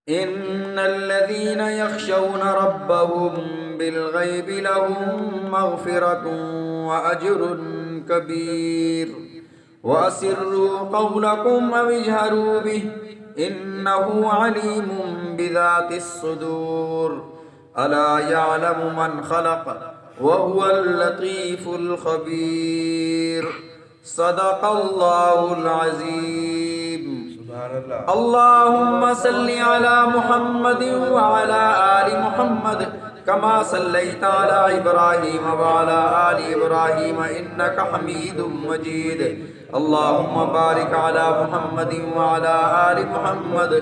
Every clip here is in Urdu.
إن الذين يخشون ربهم بالغيب لهم مغفرة وأجر كبير وأسروا قولكم أو اجهروا به إنه عليم بذات الصدور ألا يعلم من خلق وهو اللطيف الخبير صدق الله العظيم. اللهم صل على محمد وعلى آل محمد كما صليت على إبراهيم وعلى آل إبراهيم إنك حميد مجيد. اللهم بارك على محمد وعلى آل محمد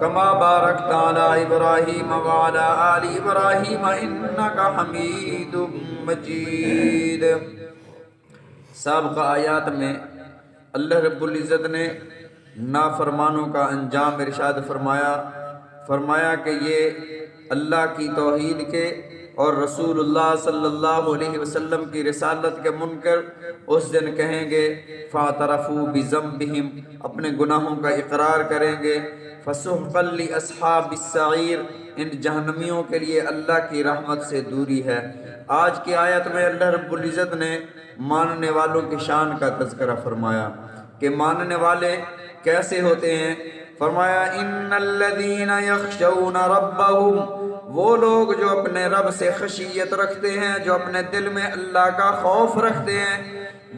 كما باركت على إبراهيم وعلى آل إبراهيم إنك حميد مجيد. سابقہ آیات میں اللہ رب العزت نے نافرمانوں کا انجام ارشاد فرمایا کہ یہ اللہ کی توحید کے اور رسول اللہ صلی اللہ علیہ وسلم کی رسالت کے منکر اس دن کہیں گے فاعترفوا بذنبہم، اپنے گناہوں کا اقرار کریں گے. فسحقا لاصحاب السعیر، ان جہنمیوں کے لیے اللہ کی رحمت سے دوری ہے. آج کی آیت میں اللہ رب العزت نے ماننے والوں کی شان کا تذکرہ فرمایا کہ ماننے والے کیسے ہوتے ہیں. فرمایا ان الذین یخشون ربہم، وہ لوگ جو اپنے رب سے خشیت رکھتے ہیں، جو اپنے دل میں اللہ کا خوف رکھتے ہیں.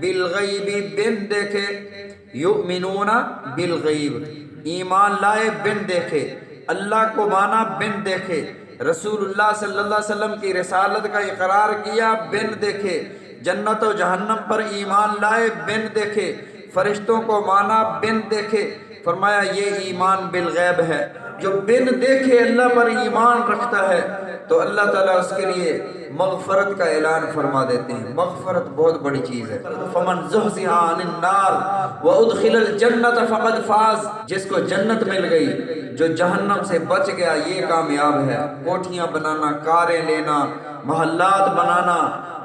بالغیب، بن دیکھے. یؤمنون بالغیب، ایمان لائے بن دیکھے. اللہ کو مانا بن دیکھے. رسول اللہ صلی اللہ علیہ وسلم کی رسالت کا اقرار کیا بن دیکھے. جنت و جہنم پر ایمان لائے بن دیکھے. فرشتوں کو مانا بن دیکھے. فرمایا یہ ایمان بالغیب ہے. جو بن دیکھے اللہ پر ایمان رکھتا ہے تو اللہ تعالیٰ اس کے لیے مغفرت کا اعلان فرما دیتے ہیں. مغفرت بہت بڑی چیز ہے. فمن زحزح عن النار وادخل الجنت فقد فاز، جس کو جنت مل گئی، جو جہنم سے بچ گیا یہ کامیاب ہے. کوٹھیاں بنانا، کاریں لینا، محلات بنانا،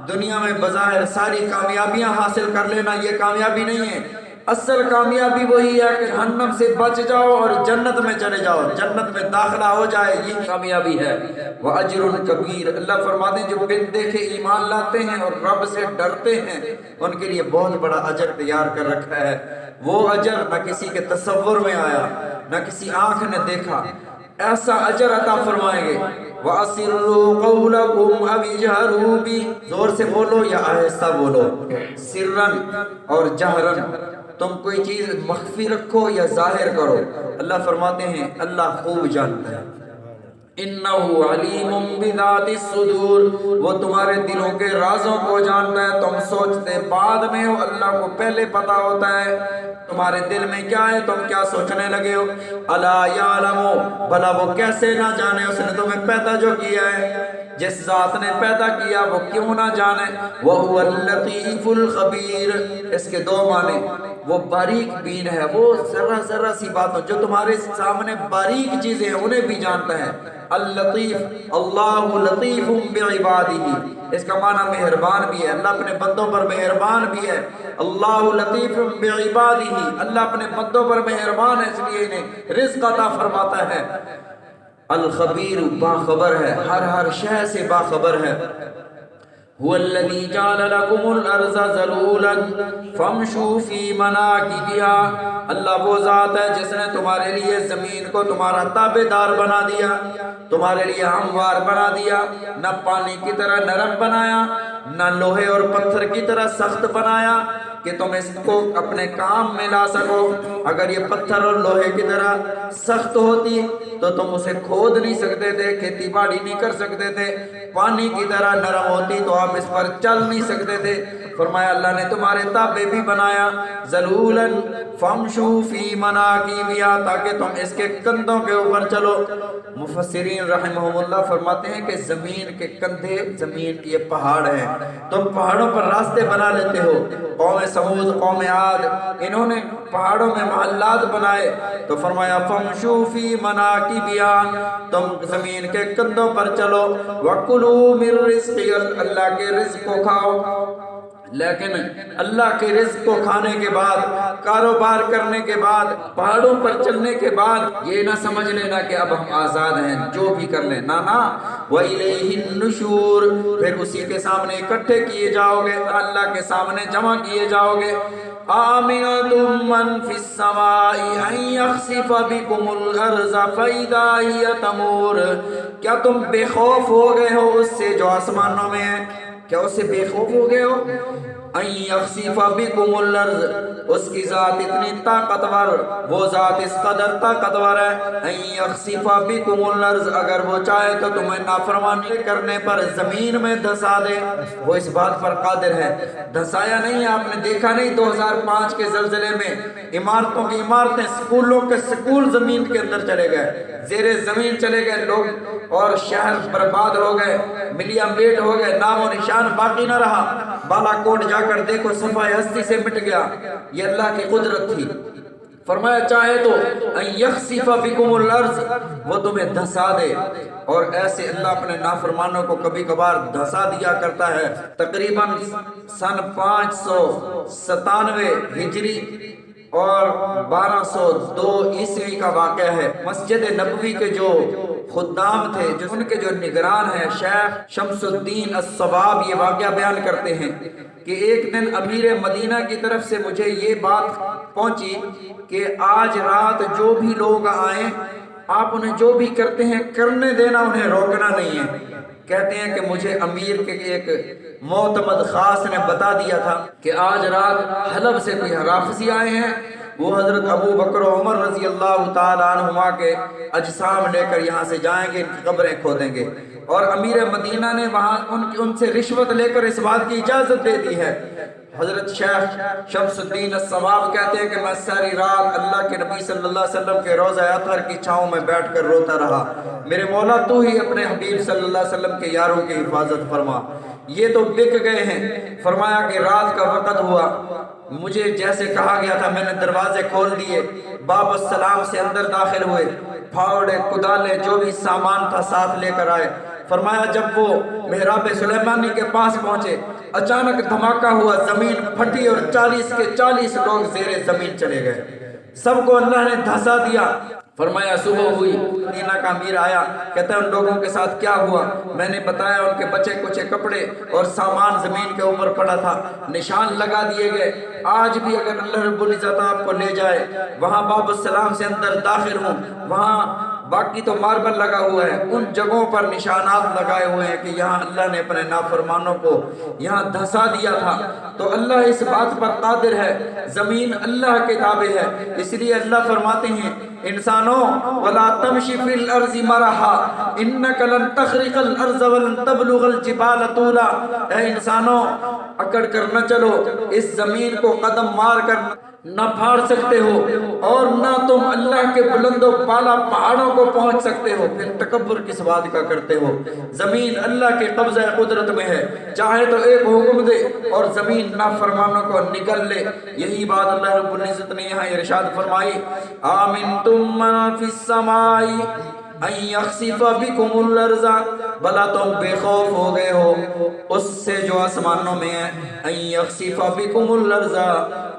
دنیا میں بظاہر ساری کامیابیاں حاصل کر لینا یہ کامیابی نہیں ہے. اصل کامیابی وہی ہے کہ جہنم سے بچ جاؤ اور جنت میں چلے جاؤ، جنت میں داخلہ ہو جائے، یہ کامیابی ہے. وَأَجْرٌ كَبِيرٌ، اللہ فرماتے ہیں جو بن دیکھے ایمان لاتے ہیں اور رب سے ڈرتے ہیں ان کے لیے بہت بڑا اجر تیار کر رکھا ہے. وہ اجر نہ کسی کے تصور میں آیا، نہ کسی آنکھ نے دیکھا. ایسا اجر عطا فرمائیں گے. وَأَسِرُّوا قَوْلَكُمْ أَوْ اجْهَرُوا بِهِ، زور سے بولو یا آہستہ بولو. سرًا اور جہرًا، تم کوئی چیز مخفی رکھو یا ظاہر کرو. اللہ فرماتے ہیں اللہ خوب جانتا ہے. انہ علیم بذات الصدور، وہ تمہارے دلوں کے رازوں کو جانتا ہے. تم سوچتے بعد میں ہو، اللہ کو پہلے پتا ہوتا ہے تمہارے دل میں کیا ہے، تم کیا سوچنے لگے ہو. الا یعلم، بھلا وہ کیسے نہ جانے، اس نے تمہیں پیدا جو کیا ہے. جس ذات نے پیدا کیا وہ کیوں نہ جانے. وَهُوَ اللَّطِيفُ الْخَبِيرُ، اس کے دو معنی. وہ باریک بین ہے، وہ ذرہ ذرہ سی باتوں جو تمہارے سامنے باریک چیزیں ہیں انہیں بھی جانتا ہے. اللطیف، اللہ لطیف بعبادہ، اس کا معنی مہربان بھی ہے. اللہ اپنے بندوں پر مہربان بھی ہے. اللہ لطیف بعبادہ، اللہ اپنے بندوں پر مہربان ہے اس لیے انہیں رزق عطا فرماتا ہے. الخبیر، باخبر ہے، ہر شے سے باخبر ہے. هو الذي جعل لكم الارض ذلولا فامشوا في مناكبها، اللہ وہ ذات ہے جس نے تمہارے لیے زمین کو تمہارا تابعدار بنا دیا، تمہارے لیے ہموار بنا دیا. نہ پانی کی طرح نرم بنایا، نہ لوہے اور پتھر کی طرح سخت بنایا کہ تم اس کو اپنے کام میں لا سکو. اگر یہ پتھر اور لوہے کی طرح سخت ہوتی تو تم اسے کھود نہیں سکتے تھے، کھیتی باڑی نہیں کر سکتے تھے. پانی کی طرح نرم ہوتی تو آپ اس پر چل نہیں سکتے تھے. فرمایا اللہ نے تمہارے تابع بھی بنایا. ذلولا فامشوا فی مناکبہا، تاکہ تم اس کے کندھوں کے اوپر چلو. مفسرین رحمہم اللہ فرماتے ہیں کہ زمین کے کندھے زمین یہ پہاڑ ہیں. تم پہاڑوں پر راستے بنا لیتے ہو. قوم سمود، قوم عاد، انہوں نے پہاڑوں میں محلات بنائے تو فرمایا فامشوا فی مناکبہا، تم زمین کے کندھوں پر چلو. وَكُلُوا مِن رِزْقِهِ، اللہ کے رزق کو کھاؤ. لیکن اللہ کے رزق کو کھانے کے بعد، کاروبار کرنے کے بعد، پہاڑوں پر چلنے کے بعد یہ نہ سمجھ لینا کہ اب ہم آزاد ہیں جو بھی کر لیں، نہ وَإِلَيْهِ النُّشُورُ، پھر اسی کے سامنے اکٹھے کیے جاؤ گے، اللہ کے سامنے جمع کیے جاؤ گے۔ آمنتم من فی السماء ان یخسف بکم الارض فاذا ہی تمور، کیا تم بے خوف ہو گئے ہو اس سے جو آسمانوں میں ہے؟ کیا اس سے بے خوف ہو گئے ہو؟ ان یخسف بکم الارض، اس کی ذات اتنی طاقتور، وہ ذات اس قدر طاقتور ہے، ان یخسف بکم الارض، اگر وہ چاہے تو تمہیں نافرمانی کرنے پر زمین میں دھسا دے، وہ اس بات پر قادر ہے۔ دھسایا نہیں، آپ نے دیکھا نہیں 2005 کے زلزلے میں عمارتوں کی عمارتیں، سکولوں کے سکول زمین کے اندر چلے گئے، زیر زمین چلے گئے لوگ، اور شہر برباد ہو گئے، ملیا میٹ ہو گئے، نام و نشان باقی نہ رہا۔ بالا کوٹ جا کر دیکھو صفحہ ہستی سے مٹ گیا۔ یہ اللہ کی قدرت تھی۔ فرمایا چاہے تو ان یخسف بکم الارض، وہ تمہیں دھسا دے، اور ایسے اللہ اپنے نافرمانوں کو کبھی کبھار دھسا دیا کرتا ہے۔ تقریباً سن 597 ہجری اور 1202 عیسوی کا واقعہ ہے۔ مسجد نبوی کے جو خدام تھے، جو ان کے جو نگران ہیں، شیخ شمس الدین الصواب، یہ واقعہ بیان کرتے ہیں کہ ایک دن امیر مدینہ کی طرف سے مجھے یہ بات پہنچی کہ آج رات جو بھی لوگ آئیں، آپ انہیں جو بھی کرتے ہیں کرنے دینا، انہیں روکنا نہیں ہے۔ کہتے ہیں کہ مجھے امیر کے ایک معتمد خاص نے بتا دیا تھا کہ آج رات حلب سے کوئی رافضی آئے ہیں، وہ حضرت ابو بکر و عمر رضی اللہ تعالیٰ عنہما کے اجسام لے کر یہاں سے جائیں گے، ان کی قبریں کھودیں گے۔ اور امیر مدینہ نے وہاں ان سے رشوت لے کر اس بات کی اجازت دے دی ہے۔ حضرت شیخ شمس الدین الصواب کہتے ہیں کہ میں ساری رات اللہ کے نبی صلی اللہ علیہ وسلم کے روضہ اطہر کی چھاؤں میں بیٹھ کر روتا رہا، میرے مولا تو ہی اپنے حبیب صلی اللہ علیہ وسلم کے یاروں کی حفاظت فرما، یہ تو بک گئے ہیں۔ فرمایا کہ رات کا وقت ہوا، مجھے جیسے کہا گیا تھا میں نے دروازے کھول دیے، باب السلام سے اندر داخل ہوئے، پھاوڑے کدالے جو بھی سامان تھا ساتھ لے کر آئے۔ فرمایا جب وہ محراب سلیمانی کے پاس پہنچے، اچانک دھماکہ ہوا، زمین پھٹی اور 40 کے 40 لوگ زیر زمین چلے گئے، سب کو اللہ نے دھسا دیا۔ فرمایا صبح ہوئی، مدینہ کا امیر آیا، کہتا ہے ان لوگوں کے ساتھ کیا ہوا؟ میں نے بتایا ان کے بچے کچھ کپڑے اور سامان زمین کے اوپر پڑا تھا، نشان لگا دیے گئے۔ آج بھی اگر اللہ رب العزت آپ کو لے جائے، وہاں باب السلام سے اندر داخل ہوں، وہاں باقی تو ماربل لگا ہوا ہے، ان جگہوں پر نشانات لگائے ہوئے ہیں کہ یہاں اللہ نے اپنے نافرمانوں کو یہاں دھسا دیا تھا۔ تو اللہ اس بات پر قادر ہے، زمین اللہ کے تابع ہے، اس لیے اللہ فرماتے ہیں انسانوں وَلَا تَمْشِ فِي الْأَرْضِ مَرَحًا إِنَّكَ لَن تَخْرِقَ الْأَرْضَ وَلَن تَبْلُغَ الْجِبَالَ طُولًا، اے انسانوں اکڑ کر نہ چلو، اس زمین کو قدم مار کر نہ پھاڑ سکتے ہو، اور نہ تم اللہ کے بلند و بالا پہاڑوں کو پہنچ سکتے ہو، پھر تکبر کس بات کا کرتے ہو؟ زمین اللہ کے قبضہ قدرت میں ہے، چاہے تو ایک حکم دے اور زمین نافرمانوں کو نگل لے۔ یہی بات اللہ رب العزت نے یہاں ارشاد فرمائی، آمنتم من فی السماء ان یخسف بکم الارض، بلا تم بے خوف ہو گئے ہو اس سے جو آسمانوں میں ہے، ان یخسف بکم الارض،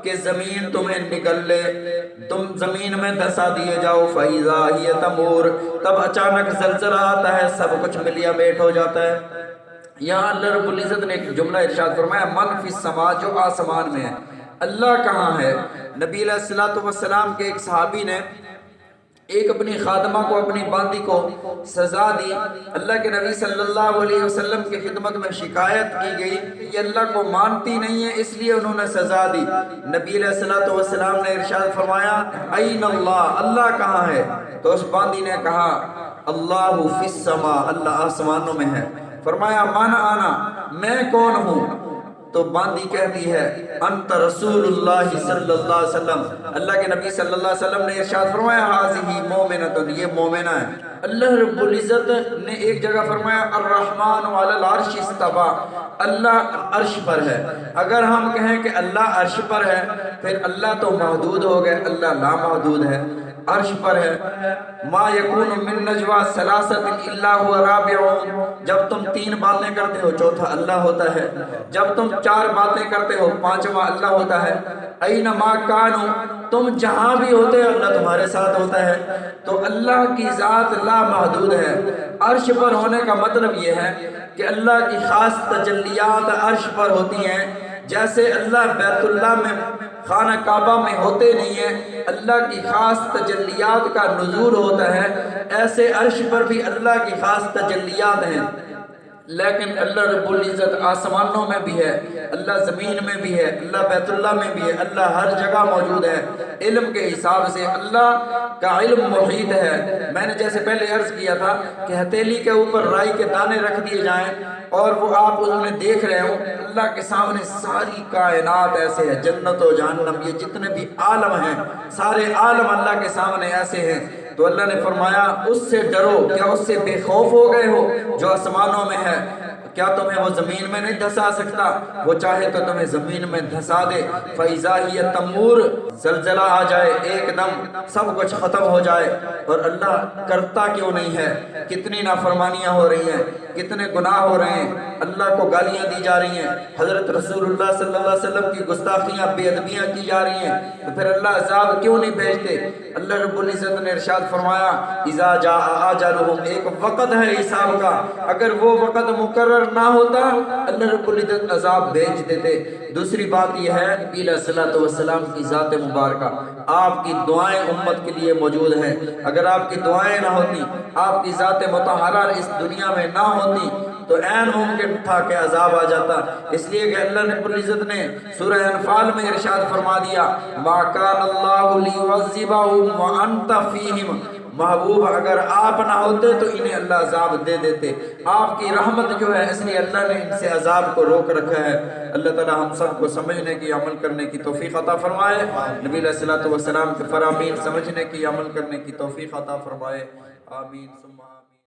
کہ زمین تمہیں نگل لے، تم زمین میں دھسا دیے جاؤ، فاذا ہی تمور، تب اچانک زلزلہ آتا ہے، سب کچھ ملیا میٹ ہو جاتا ہے۔ یہاں اللہ رب العزت نے ایک جملہ ارشاد فرمایا، من فی السماء، جو آسمان میں ہے۔ اللہ کہاں ہے؟ نبی علیہ الصلوۃ والسلام کے ایک صحابی نے ایک اپنی خادمہ کو، اپنی باندی کو سزا دی۔ اللہ کے نبی صلی اللہ علیہ وسلم کی خدمت میں شکایت کی گئی، یہ اللہ کو مانتی نہیں ہے، اس لیے انہوں نے سزا دی۔ نبی علیہ الصلوۃ والسلام نے ارشاد فرمایا، این اللہ، اللہ کہاں ہے؟ تو اس باندی نے کہا، اللہ فی السماء، اللہ آسمانوں میں ہے۔ فرمایا من آنا، میں کون ہوں؟ تو باندی کہتی ہے، انت رسول اللہ صلی اللہ علیہ وسلم، اللہ کے نبی صلی اللہ علیہ وسلم نے ارشاد فرمایا، ہذہ مومنۃ، یہ مومنہ ہے۔ اللہ رب العزت نے ایک جگہ فرمایا، الرحمن علی العرش استویٰ، اللہ عرش پر ہے۔ اگر ہم کہیں کہ اللہ عرش پر ہے، پھر اللہ تو محدود ہو گئے، اللہ لامحدود ہے۔ عرش پر ہے۔ ما یکون من نجوا ثلاثۃ الا هو رابعهم، جب تم 3 باتیں کرتے ہو چوتھا اللہ ہوتا ہے، جب تم 4 باتیں کرتے ہو پانچواں اللہ ہوتا ہے۔ اینما کانوا، تم جہاں بھی ہوتے ہو اللہ تمہارے ساتھ ہوتا ہے۔ تو اللہ کی ذات لا محدود ہے۔ عرش پر ہونے کا مطلب یہ ہے کہ اللہ کی خاص تجلیات عرش پر ہوتی ہیں۔ جیسے اللہ بیت اللہ میں خانہ کعبہ میں ہوتے نہیں ہیں، اللہ کی خاص تجلیات کا نزول ہوتا ہے، ایسے عرش پر بھی اللہ کی خاص تجلیات ہیں۔ لیکن اللہ رب العزت آسمانوں میں بھی ہے، اللہ زمین میں بھی ہے، اللہ بیت اللہ میں بھی ہے، اللہ ہر جگہ موجود ہے۔ علم کے حساب سے اللہ کا علم محیط ہے۔ میں نے جیسے پہلے عرض کیا تھا کہ ہتھیلی کے اوپر رائی کے دانے رکھ دیے جائیں اور وہ آپ انہیں دیکھ رہے ہوں، اللہ کے سامنے ساری کائنات ایسے ہے، جنت و جہنم، یہ جتنے بھی عالم ہیں سارے عالم اللہ کے سامنے ایسے ہیں۔ تو اللہ نے فرمایا اس سے ڈرو، کیا اس سے بے خوف ہو گئے ہو جو آسمانوں میں ہے؟ کیا تمہیں وہ زمین میں نہیں دھسا سکتا؟ وہ چاہے تو تمہیں زمین میں دھسا دے۔ فَإِذَا هِيَ تَمُورُ، زلزلہ آ جائے ایک دم، سب کچھ ختم ہو جائے، اور اللہ کرتا کیوں نہیں ہے؟ کتنی نافرمانیاں ہو رہی ہیں، کتنے گناہ ہو رہے ہیں، اللہ کو گالیاں دی جا رہی ہیں، حضرت رسول اللہ صلی اللہ علیہ وسلم کی گستاخیاں بے ادبیاں کی جا رہی ہیں، تو پھر اللہ عذاب کیوں نہیں بھیجتے؟ اللہ رب العزت نے ارشاد فرمایا اذا جاء اجلهم، ایک وقت ہے حساب کا، اگر وہ وقت مقرر نہ ہوتا اللہ رب العزت عذاب بھیج دیتے۔ دوسری بات یہ ہے علیہ الصلوۃ والسلام کی ذات مبارکہ، آپ کی دعائیں امت کے لیے موجود ہیں، اگر آپ کی دعائیں نہ ہوتی، آپ کی ذات مطہرہ اس دنیا میں نہ ہوتی تو عین ممکن تھا کہ عذاب آ جاتا۔ اس لیے کہ اللہ رب العزت نے سورہ انفال میں ارشاد فرما دیا ما کان اللہ لیعذبہم وانت فیہم، محبوب اگر آپ نہ ہوتے تو انہیں اللہ عذاب دے دیتے، آپ کی رحمت جو ہے اس لیے اللہ نے ان سے عذاب کو روک رکھا ہے۔ اللہ تعالی ہم سب کو سمجھنے کی عمل کرنے کی توفیق عطا فرمائے، نبی علیہ الصلوۃ والسلام کے فرامین سمجھنے کی عمل کرنے کی توفیق عطا فرمائے، آمین ثم آمین۔